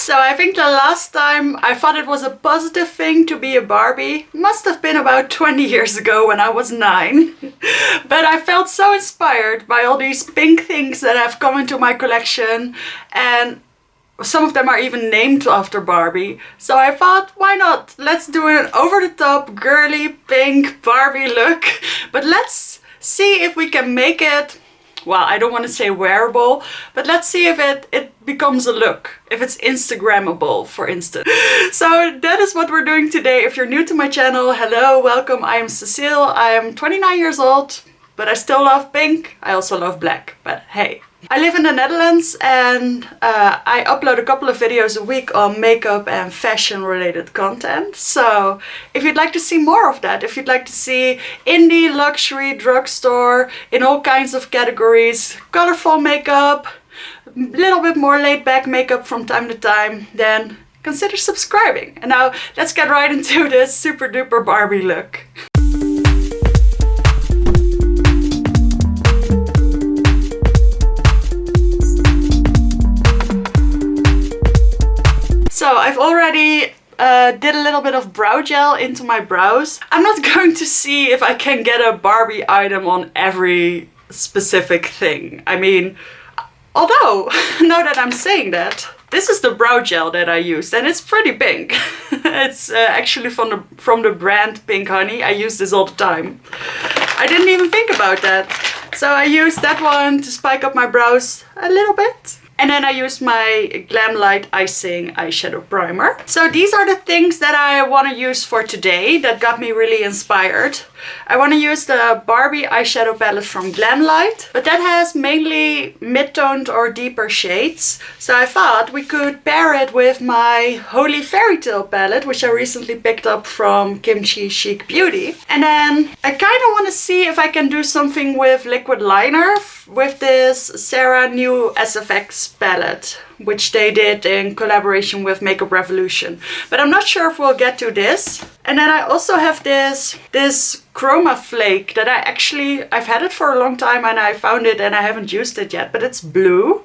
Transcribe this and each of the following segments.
So I think the last time I thought it was a positive thing to be a Barbie must have been about 20 years ago when I was 9. But I felt so inspired by all these pink things that have come into my collection, and some of them are even named after Barbie. So I thought, why not? Let's do an over-the-top girly pink Barbie look. But let's see if we can make it, well, I don't want to say wearable, but let's see if it becomes a look. If it's Instagrammable, for instance. So that is what we're doing today. If you're new to my channel, hello, welcome. I am Cecile. I am 29 years old, but I still love pink. I also love black, but hey. I live in the Netherlands and I upload a couple of videos a week on makeup and fashion related content. So if you'd like to see more of that, if you'd like to see indie, luxury, drugstore, in all kinds of categories, colorful makeup, a little bit more laid back makeup from time to time, then consider subscribing. And now let's get right into this super duper Barbie look. So I've already did a little bit of brow gel into my brows. I'm not going to see if I can get a Barbie item on every specific thing. I mean, although, now that I'm saying that, this is the brow gel that I used and it's pretty pink. It's actually from the brand Pink Honey. I use this all the time. I didn't even think about that. So I used that one to spike up my brows a little bit. And then I used my Glamlite Icing Eyeshadow Primer. So these are the things that I want to use for today that got me really inspired. I want to use the Barbie eyeshadow palette from Glamlite, but that has mainly mid-toned or deeper shades. So I thought we could pair it with my Holy Fairy Tale palette, which I recently picked up from Kimchi Chic Beauty. And then I kind of want to see if I can do something with liquid liner with this Sarah New SFX palette, which they did in collaboration with Makeup Revolution. But I'm not sure if we'll get to this. And then I also have this Chroma Flake that I've had it for a long time and I found it and I haven't used it yet, but it's blue.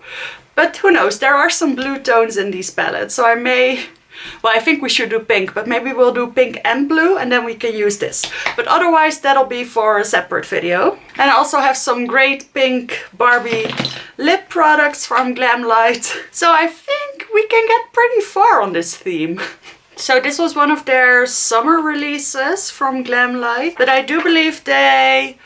But who knows, there are some blue tones in these palettes, so I think we should do pink, but maybe we'll do pink and blue and then we can use this. But otherwise that'll be for a separate video. And I also have some great pink Barbie lip products from Glamlite. So I think we can get pretty far on this theme. So this was one of their summer releases from Glamlite, but I do believe they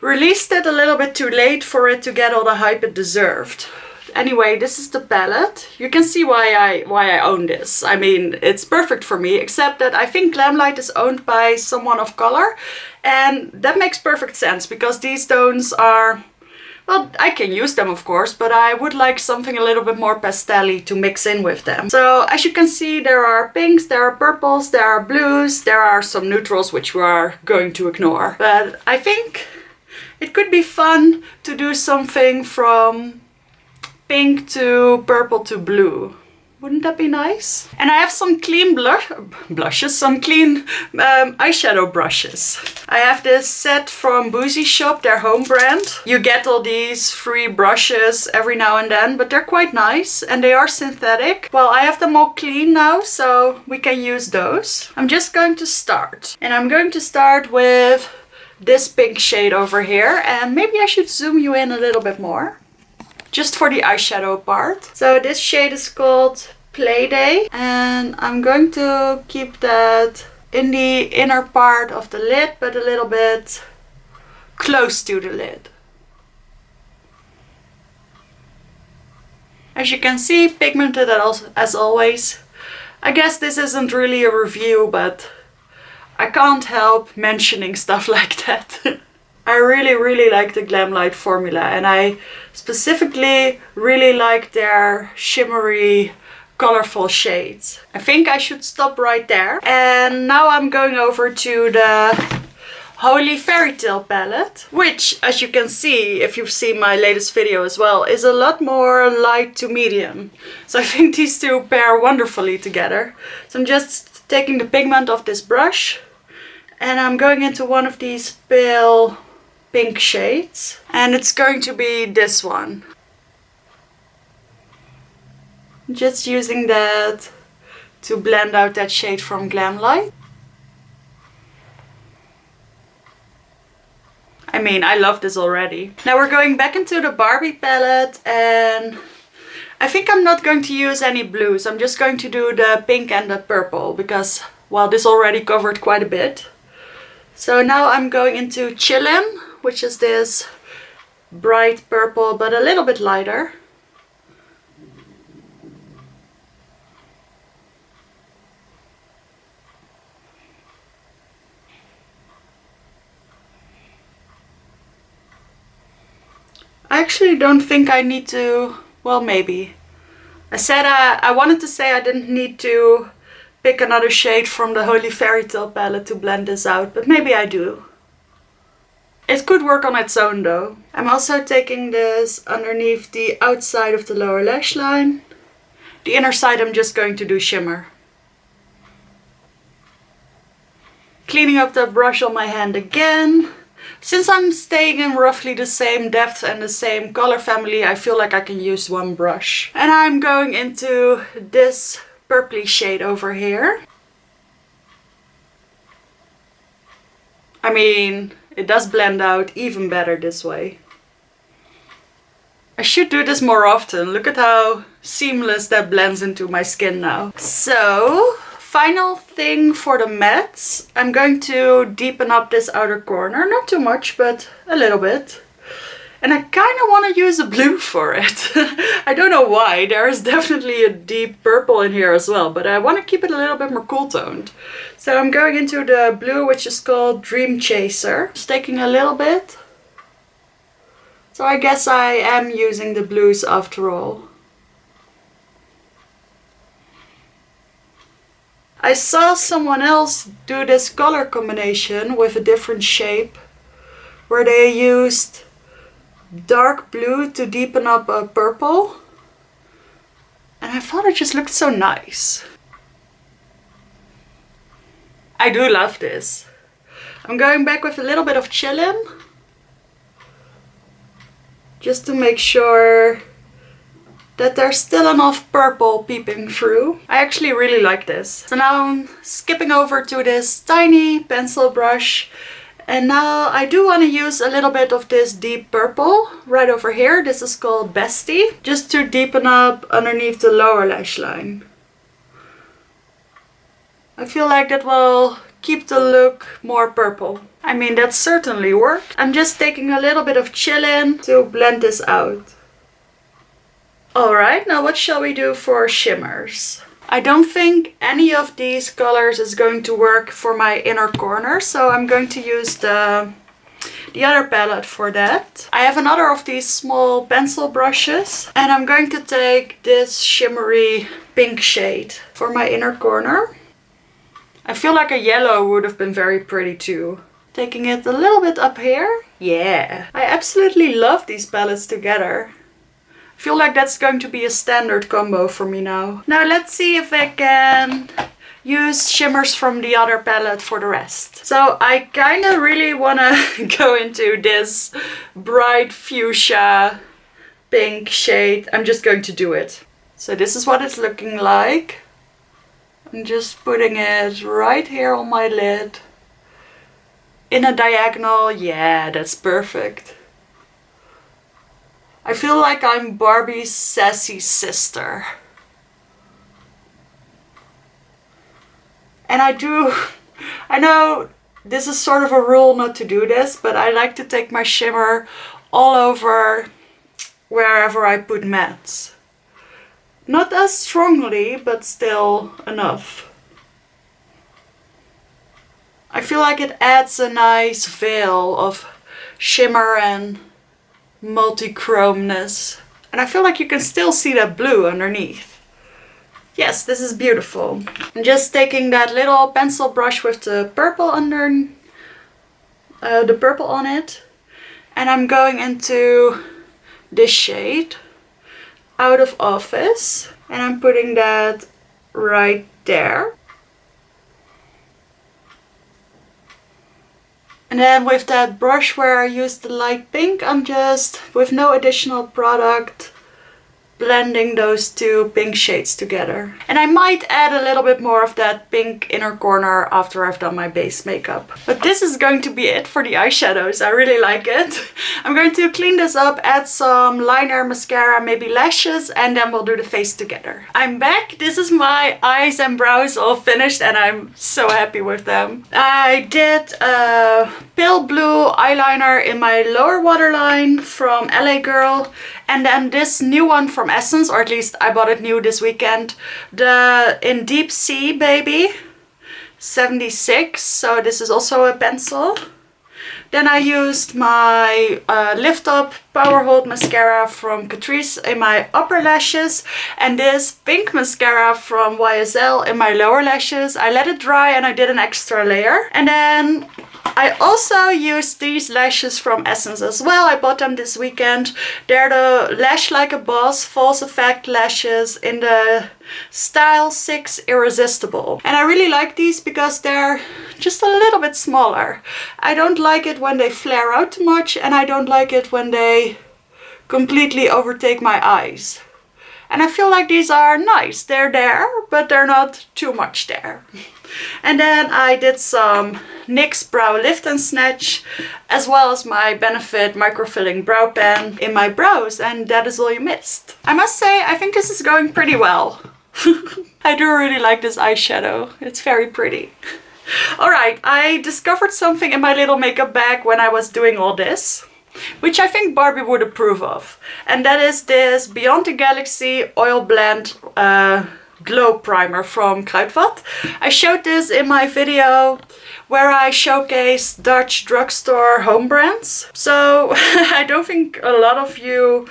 released it a little bit too late for it to get all the hype it deserved. Anyway, this is the palette. You can see why I own this. I mean, it's perfect for me, except that I think Glamlite is owned by someone of color, and that makes perfect sense because these tones are, well, I can use them of course, but I would like something a little bit more pastel-y to mix in with them. So as you can see, there are pinks, there are purples, there are blues, there are some neutrals which we are going to ignore. But I think it could be fun to do something from pink to purple to blue. Wouldn't that be nice? And I have some clean blushes, some clean eyeshadow brushes. I have this set from Boozy Shop, their home brand. You get all these free brushes every now and then, but they're quite nice and they are synthetic. Well, I have them all clean now, so we can use those. I'm just going to start. And I'm going to start with this pink shade over here. And maybe I should zoom you in a little bit more, just for the eyeshadow part. So this shade is called Playday, and I'm going to keep that in the inner part of the lid, but a little bit close to the lid. As you can see, pigmented as always. I guess this isn't really a review, but I can't help mentioning stuff like that. I really like the Glamlite formula, and I specifically really like their shimmery, colorful shades. I think I should stop right there. And now I'm going over to the Holy Fairy Tale palette, which, as you can see, if you've seen my latest video as well, is a lot more light to medium. So I think these two pair wonderfully together. So I'm just taking the pigment off this brush and I'm going into one of these pale pink shades, and it's going to be this one. Just using that to blend out that shade from Glamlite. I mean, I love this already. Now we're going back into the Barbie palette, and I think I'm not going to use any blues. I'm just going to do the pink and the purple because, well, this already covered quite a bit. So now I'm going into Chillin', which is this bright purple but a little bit lighter. I actually don't think I need to, well, maybe. I said I wanted to say I didn't need to pick another shade from the Holy Fairy Tale palette to blend this out, but maybe I do. It could work on its own though. I'm also taking this underneath the outside of the lower lash line. The inner side I'm just going to do shimmer. Cleaning up the brush on my hand again. Since I'm staying in roughly the same depth and the same color family, I feel like I can use one brush. And I'm going into this purpley shade over here. I mean, it does blend out even better this way. I should do this more often. Look at how seamless that blends into my skin now. So, final thing for the mattes. I'm going to deepen up this outer corner. Not too much, but a little bit. And I kind of want to use a blue for it. I don't know why. There is definitely a deep purple in here as well, but I want to keep it a little bit more cool toned. So I'm going into the blue, which is called Dream Chaser. Just taking a little bit. So I guess I am using the blues after all. I saw someone else do this color combination with a different shape, where they used dark blue to deepen up a purple, and I thought it just looked so nice. I do love this. I'm going back with a little bit of Chillin', just to make sure that there's still enough purple peeping through. I actually really like this. So now I'm skipping over to this tiny pencil brush. And now I do want to use a little bit of this deep purple right over here. This is called Bestie. Just to deepen up underneath the lower lash line. I feel like that will keep the look more purple. I mean, that certainly worked. I'm just taking a little bit of Chillin' to blend this out. Alright, now what shall we do for shimmers? I don't think any of these colors is going to work for my inner corner, so I'm going to use the other palette for that. I have another of these small pencil brushes, and I'm going to take this shimmery pink shade for my inner corner. I feel like a yellow would have been very pretty too. Taking it a little bit up here. Yeah, I absolutely love these palettes together. I feel like that's going to be a standard combo for me now. Now let's see if I can use shimmers from the other palette for the rest. So I kind of really want to go into this bright fuchsia pink shade. I'm just going to do it. So this is what it's looking like. I'm just putting it right here on my lid. In a diagonal. Yeah, that's perfect. I feel like I'm Barbie's sassy sister. And I know this is sort of a rule not to do this, but I like to take my shimmer all over wherever I put mattes. Not as strongly, but still enough. I feel like it adds a nice veil of shimmer and multi-chromeness, and I feel like you can still see that blue underneath. Yes, this is beautiful. I'm just taking that little pencil brush with the purple under the purple on it, and I'm going into this shade, Out of Office, and I'm putting that right there. And then with that brush where I used the light pink, I'm just, with no additional product, blending those two pink shades together. And I might add a little bit more of that pink inner corner after I've done my base makeup. But this is going to be it for the eyeshadows. I really like it. I'm going to clean this up, add some liner, mascara, maybe lashes, and then we'll do the face together. I'm back. This is my eyes and brows all finished and I'm so happy with them. I did a pale blue eyeliner in my lower waterline from LA Girl, and then this new one from Essence, or at least I bought it new this weekend, the in Deep Sea Baby 76. So this is also a pencil. Then I used my Lift Up Power Hold mascara from Catrice in my upper lashes, and this pink mascara from YSL in my lower lashes. I let it dry and I did an extra layer. And then I also used these lashes from Essence as well. I bought them this weekend. They're the Lash Like a Boss False Effect lashes in the Style 6 Irresistible. And I really like these because they're just a little bit smaller. I don't like it when they flare out too much, and I don't like it when they completely overtake my eyes. And I feel like these are nice. They're there, but they're not too much there. And then I did some NYX Brow Lift and Snatch, as well as my Benefit Microfilling Brow Pen in my brows, and that is all you missed. I must say, I think this is going pretty well. I do really like this eyeshadow. It's very pretty. Alright, I discovered something in my little makeup bag when I was doing all this, which I think Barbie would approve of. And that is this Beyond the Galaxy Oil Blend Glow Primer from Kruidvat. I showed this in my video where I showcased Dutch drugstore home brands. So I don't think a lot of you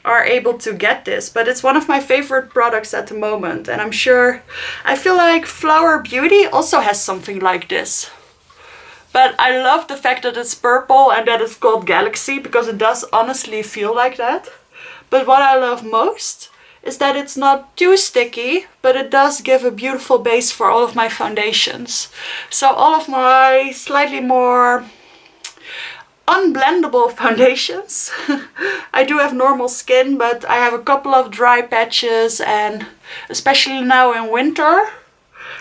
are able to get this, but it's one of my favorite products at the moment, and I'm sure, I feel like Flower Beauty also has something like this. But I love the fact that it's purple and that it's called Galaxy, because it does honestly feel like that. But what I love most is that it's not too sticky, but it does give a beautiful base for all of my foundations. So all of my slightly more unblendable foundations. I do have normal skin, but I have a couple of dry patches, and especially now in winter,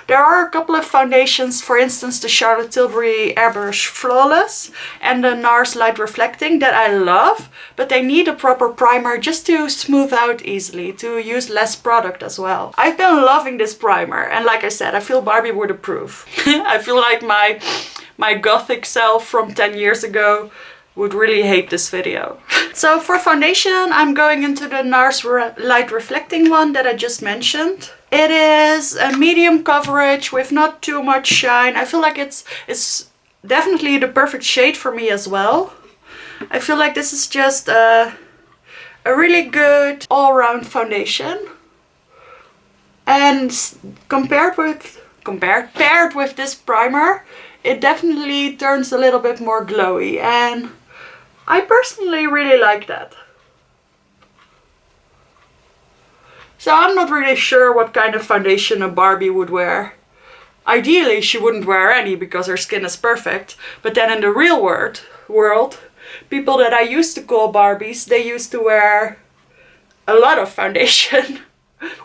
there are a couple of foundations, for instance the Charlotte Tilbury Airbrush Flawless and the NARS Light Reflecting, that I love, but they need a proper primer just to smooth out easily, to use less product as well. I've been loving this primer, and like I said, I feel Barbie would approve. I feel like my gothic self from 10 years ago would really hate this video. So for foundation, I'm going into the NARS Light Reflecting one that I just mentioned. It is a medium coverage with not too much shine. I feel like it's definitely the perfect shade for me as well. I feel like this is just a really good all-round foundation. And paired with this primer, it definitely turns a little bit more glowy, and I personally really like that. So I'm not really sure what kind of foundation a Barbie would wear. Ideally she wouldn't wear any because her skin is perfect, but then in the real world, people that I used to call Barbies, they used to wear a lot of foundation.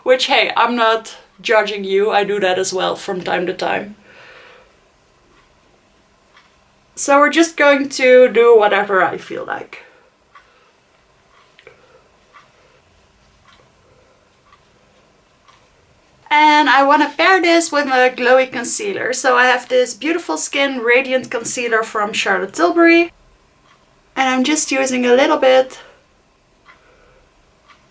Which, hey, I'm not judging you, I do that as well from time to time. So we're just going to do whatever I feel like. And I want to pair this with a glowy concealer. So I have this Beautiful Skin Radiant Concealer from Charlotte Tilbury. And I'm just using a little bit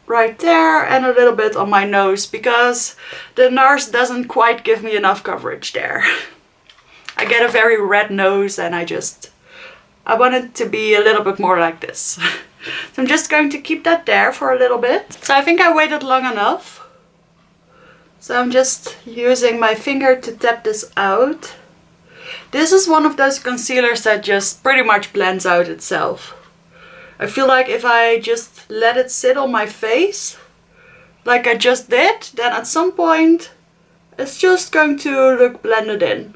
right there and a little bit on my nose, because the NARS doesn't quite give me enough coverage there. I get a very red nose, and I want it to be a little bit more like this. So I'm just going to keep that there for a little bit. So I think I waited long enough. So I'm just using my finger to tap this out. This is one of those concealers that just pretty much blends out itself. I feel like if I just let it sit on my face, like I just did, then at some point it's just going to look blended in.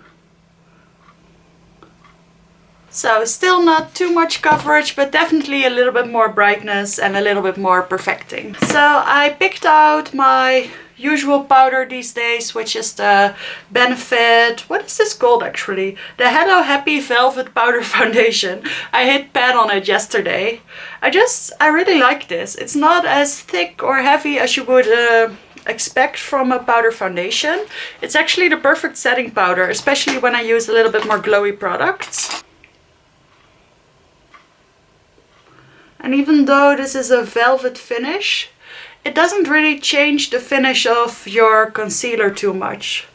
So still not too much coverage, but definitely a little bit more brightness and a little bit more perfecting. So I picked out my usual powder these days, which is the Benefit, what is this called actually? The Hello Happy Velvet Powder Foundation. I hit pan on it yesterday. I really like this. It's not as thick or heavy as you would expect from a powder foundation. It's actually the perfect setting powder, especially when I use a little bit more glowy products. And even though this is a velvet finish, it doesn't really change the finish of your concealer too much.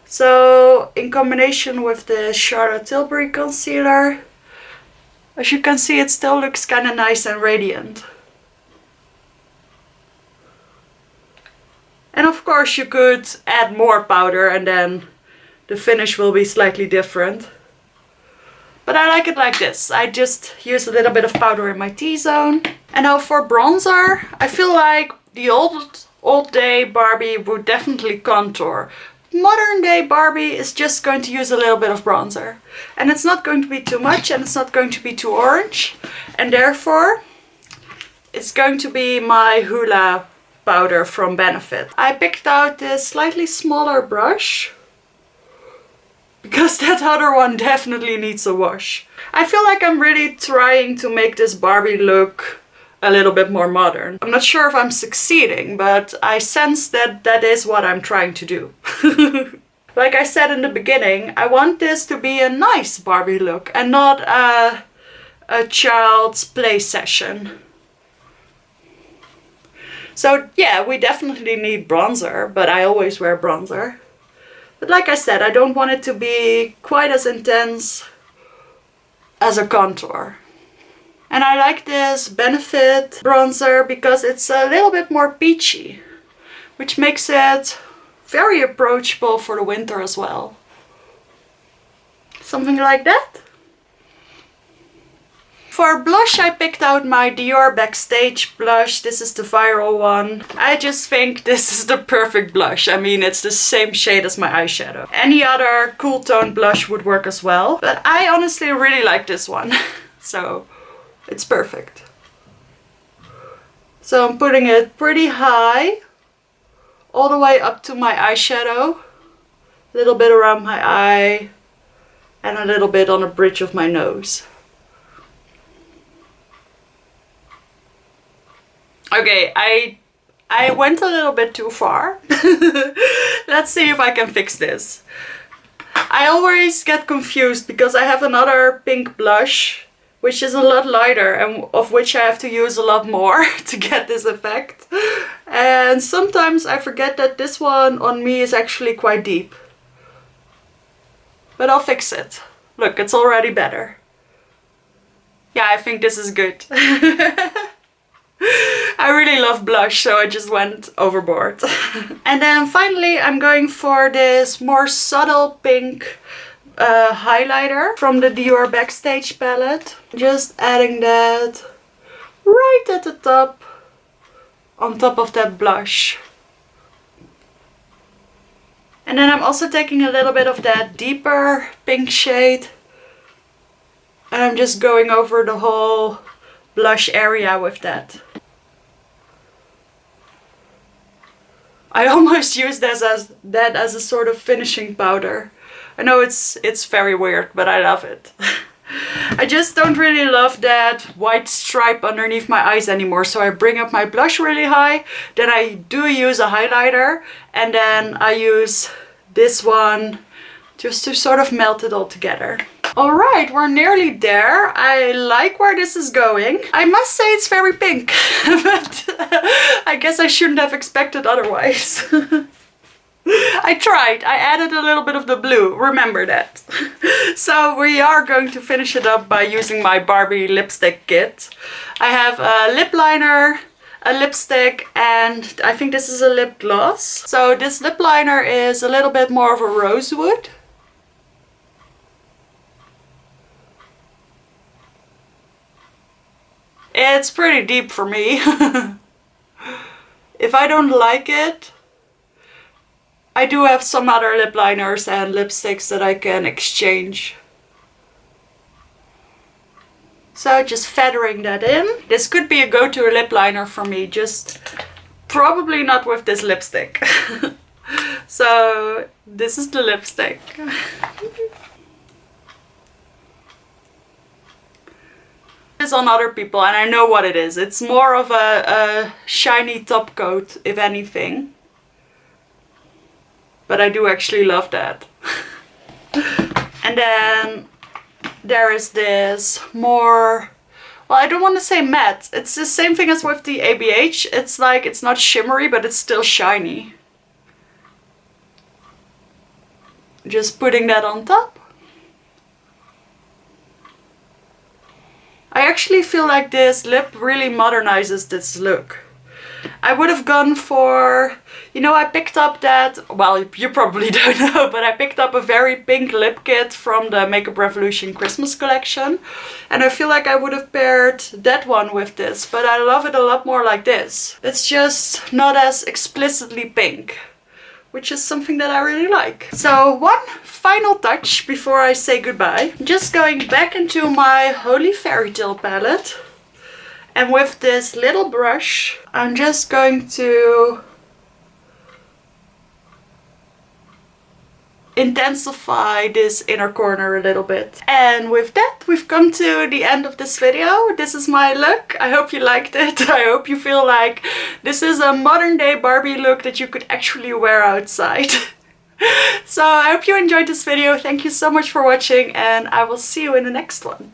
So in combination with the Charlotte Tilbury concealer, as you can see, it still looks kind of nice and radiant. And of course you could add more powder and then the finish will be slightly different. But I like it like this. I just use a little bit of powder in my T-zone. And now for bronzer, I feel like the old day Barbie would definitely contour. Modern day Barbie is just going to use a little bit of bronzer. And it's not going to be too much and it's not going to be too orange. And therefore, it's going to be my Hoola powder from Benefit. I picked out this slightly smaller brush, because that other one definitely needs a wash. I feel like I'm really trying to make this Barbie look a little bit more modern. I'm not sure if I'm succeeding, but I sense that that is what I'm trying to do. Like I said in the beginning, I want this to be a nice Barbie look and not a child's play session. So yeah, we definitely need bronzer, but I always wear bronzer. But like I said, I don't want it to be quite as intense as a contour. And I like this Benefit bronzer because it's a little bit more peachy, which makes it very approachable for the winter as well. Something like that. For blush, I picked out my Dior Backstage blush. This is the viral one. I just think this is the perfect blush. I mean, it's the same shade as my eyeshadow. Any other cool tone blush would work as well. But I honestly really like this one. So it's perfect. So I'm putting it pretty high, all the way up to my eyeshadow. A little bit around my eye and a little bit on the bridge of my nose. Okay, I went a little bit too far. Let's see if I can fix this. I always get confused because I have another pink blush, which is a lot lighter and of which I have to use a lot more to get this effect. And sometimes I forget that this one on me is actually quite deep. But I'll fix it. Look, it's already better. Yeah, I think this is good. I really love blush, so I just went overboard. And then finally I'm going for this more subtle pink highlighter from the Dior Backstage palette. Just adding that right at the top, on top of that blush. And then I'm also taking a little bit of that deeper pink shade. And I'm just going over the whole blush area with that. I almost use that as a sort of finishing powder. I know it's very weird, but I love it. I just don't really love that white stripe underneath my eyes anymore, so I bring up my blush really high, then I do use a highlighter, and then I use this one just to sort of melt it all together. Alright, we're nearly there. I like where this is going. I must say it's very pink, but I guess I shouldn't have expected otherwise. I tried. I added a little bit of the blue, remember that. So we are going to finish it up by using my Barbie lipstick kit. I have a lip liner, a lipstick, and I think this is a lip gloss. So this lip liner is a little bit more of a rosewood. It's pretty deep for me. If I don't like it, I do have some other lip liners and lipsticks that I can exchange. So just feathering that in. This could be a go-to lip liner for me, just probably not with this lipstick. So this is the lipstick. Is on other people, and I know what it is. It's more of a shiny top coat, if anything. But I do actually love that. And then there is this more, well, I don't want to say matte. It's the same thing as with the ABH. It's like, it's not shimmery, but it's still shiny. Just putting that on top. I actually feel like this lip really modernizes this look. I would have gone for, you know, I picked up that, well, you probably don't know, but I picked up a very pink lip kit from the Makeup Revolution Christmas collection. And I feel like I would have paired that one with this, but I love it a lot more like this. It's just not as explicitly pink, which is something that I really like. So one final touch before I say goodbye. Just going back into my Holy Fairy Tale palette. And with this little brush, I'm just going to intensify this inner corner a little bit. And with that, we've come to the end of this video. This is my look. I hope you liked it. I hope you feel like this is a modern day Barbie look that you could actually wear outside. So I hope you enjoyed this video. Thank you so much for watching, and I will see you in the next one.